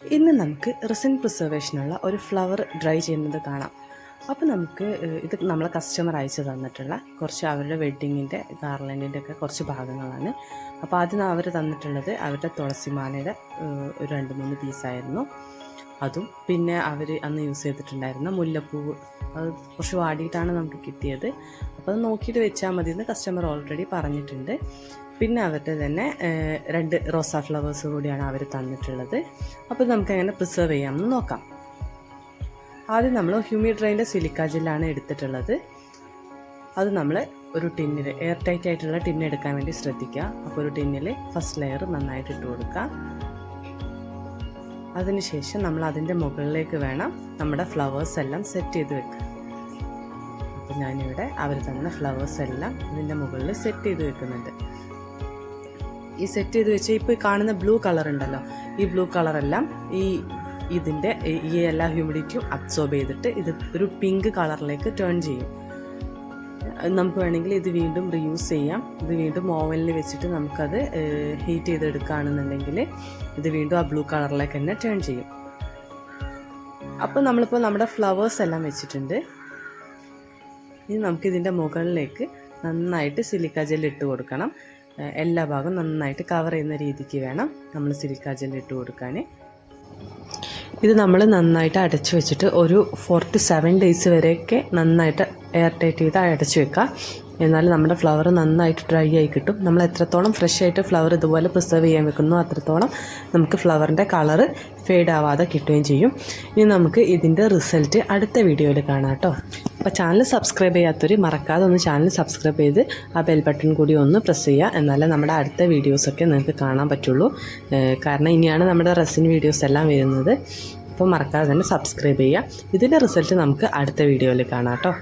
ഇന്ന് നമുക്ക് റിസിൻ പ്രിസർവേഷനുള്ള ഒരു ഫ്ലവർ ഡ്രൈ ചെയ്യുന്നത് കാണാം. അപ്പോൾ നമുക്ക് ഇത് നമ്മളെ കസ്റ്റമർ അയച്ചു തന്നിട്ടുള്ള കുറച്ച് അവരുടെ വെഡ്ഡിങ്ങിൻ്റെ ഗാർലൻഡിൻ്റെ ഒക്കെ കുറച്ച് ഭാഗങ്ങളാണ്. അപ്പോൾ ആദ്യം അവർ തന്നിട്ടുള്ളത് അവരുടെ തുളസിമാലയുടെ ഒരു 2-3 പീസായിരുന്നു. അതും പിന്നെ അവർ അന്ന് യൂസ് ചെയ്തിട്ടുണ്ടായിരുന്ന മുല്ലപ്പൂവ്, അത് കുറച്ച് വാടിയിട്ടാണ് നമുക്ക് കിട്ടിയത്. അപ്പോൾ അത് നോക്കിയിട്ട് വെച്ചാൽ മതി എന്ന് കസ്റ്റമർ ഓൾറെഡി പറഞ്ഞിട്ടുണ്ട്. പിന്നെ അവരുടെ തന്നെ 2 റോസാ ഫ്ലവേഴ്സ് കൂടിയാണ് അവർ തന്നിട്ടുള്ളത്. അപ്പോൾ നമുക്ക് എങ്ങനെ പ്രിസർവ് ചെയ്യാമെന്ന് നോക്കാം. ആദ്യം നമ്മൾ ഹ്യൂമിഡ്രൈൻ്റെ സിലിക്ക ജെല്ലാണ് എടുത്തിട്ടുള്ളത്. അത് നമ്മൾ ഒരു ടിന്നിൽ, എയർ ടൈറ്റ് ആയിട്ടുള്ള ടിന്ന് എടുക്കാൻ വേണ്ടി ശ്രദ്ധിക്കുക. അപ്പോൾ ഒരു ടിന്നിൽ ഫസ്റ്റ് ലെയർ നന്നായിട്ട് ഇട്ട് കൊടുക്കുക. അതിനുശേഷം നമ്മൾ അതിൻ്റെ മുകളിലേക്ക് വേണം നമ്മുടെ ഫ്ലവേഴ്സ് എല്ലാം സെറ്റ് ചെയ്ത് വെക്കുക. അപ്പോൾ ഞാനിവിടെ അവർ തന്ന ഫ്ലവേഴ്സ് എല്ലാം ഇതിൻ്റെ മുകളിൽ സെറ്റ് ചെയ്ത് വെക്കുന്നുണ്ട്. ഈ സെറ്റ് ചെയ്ത് വെച്ച് ഇപ്പോൾ ഈ കാണുന്ന ബ്ലൂ കളർ ഉണ്ടല്ലോ, ഈ ബ്ലൂ കളറെല്ലാം ഇതിൻ്റെ ഈ എല്ലാ ഹ്യൂമിഡിറ്റിയും അബ്സോർബ് ചെയ്തിട്ട് ഇത് ഒരു പിങ്ക് കളറിലേക്ക് ടേൺ ചെയ്യും. നമുക്ക് വേണമെങ്കിൽ ഇത് വീണ്ടും റീയൂസ് ചെയ്യാം. ഇത് വീണ്ടും ഓവനിൽ വെച്ചിട്ട് നമുക്കത് ഹീറ്റ് ചെയ്തെടുക്കുകയാണെന്നുണ്ടെങ്കിൽ ഇത് വീണ്ടും ആ ബ്ലൂ കളറിലേക്ക് തന്നെ ടേൺ ചെയ്യും. അപ്പോൾ നമ്മളിപ്പോൾ നമ്മുടെ ഫ്ലവേഴ്സ് എല്ലാം വെച്ചിട്ടുണ്ട്. ഇനി നമുക്കിതിൻ്റെ മുകളിലേക്ക് നന്നായിട്ട് സിലിക്ക ജെൽ ഇട്ട് കൊടുക്കണം. എല്ലാ ഭാഗവും നന്നായിട്ട് കവർ ചെയ്യുന്ന രീതിക്ക് വേണം നമ്മൾ സിലിക്ക ജെൽ ഇട്ട് കൊടുക്കാൻ. ഇത് നമ്മൾ നന്നായിട്ട് അടച്ചു വെച്ചിട്ട് ഒരു 4 to 7 days വരെയൊക്കെ നന്നായിട്ട് എയർ ടൈറ്റ് ചെയ്ത് അടച്ചു വെക്കുക. എന്നാൽ നമ്മുടെ ഫ്ലവർ നന്നായിട്ട് ഡ്രൈ ആയി കിട്ടും. നമ്മൾ എത്രത്തോളം ഫ്രഷ് ആയിട്ട് ഫ്ലവർ ഇതുപോലെ പ്രിസർവ് ചെയ്യാൻ വെക്കുന്നു അത്രത്തോളം നമുക്ക് ഫ്ലവറിൻ്റെ കളറ് ഫെയ്ഡ് ആവാതെ കിട്ടുകയും ചെയ്യും. ഇനി നമുക്ക് ഇതിൻ്റെ റിസൾട്ട് അടുത്ത വീഡിയോയിൽ കാണാം കേട്ടോ. അപ്പോൾ ചാനൽ സബ്സ്ക്രൈബ് ചെയ്യാത്തവർ മറക്കാതെ ഒന്ന് ചാനൽ സബ്സ്ക്രൈബ് ചെയ്ത് ആ ബെൽ ബട്ടൺ കൂടി ഒന്ന് പ്രസ് ചെയ്യുക. എന്നാലേ നമ്മുടെ അടുത്ത വീഡിയോസൊക്കെ നിങ്ങൾക്ക് കാണാൻ പറ്റുള്ളൂ. കാരണം ഇനിയാണ് നമ്മുടെ റെസിൻ വീഡിയോസ് എല്ലാം വരുന്നത്. അപ്പോൾ മറക്കാതെ തന്നെ സബ്സ്ക്രൈബ് ചെയ്യുക. ഇതിൻ്റെ റിസൾട്ട് നമുക്ക് അടുത്ത വീഡിയോയിൽ കാണാം കേട്ടോ.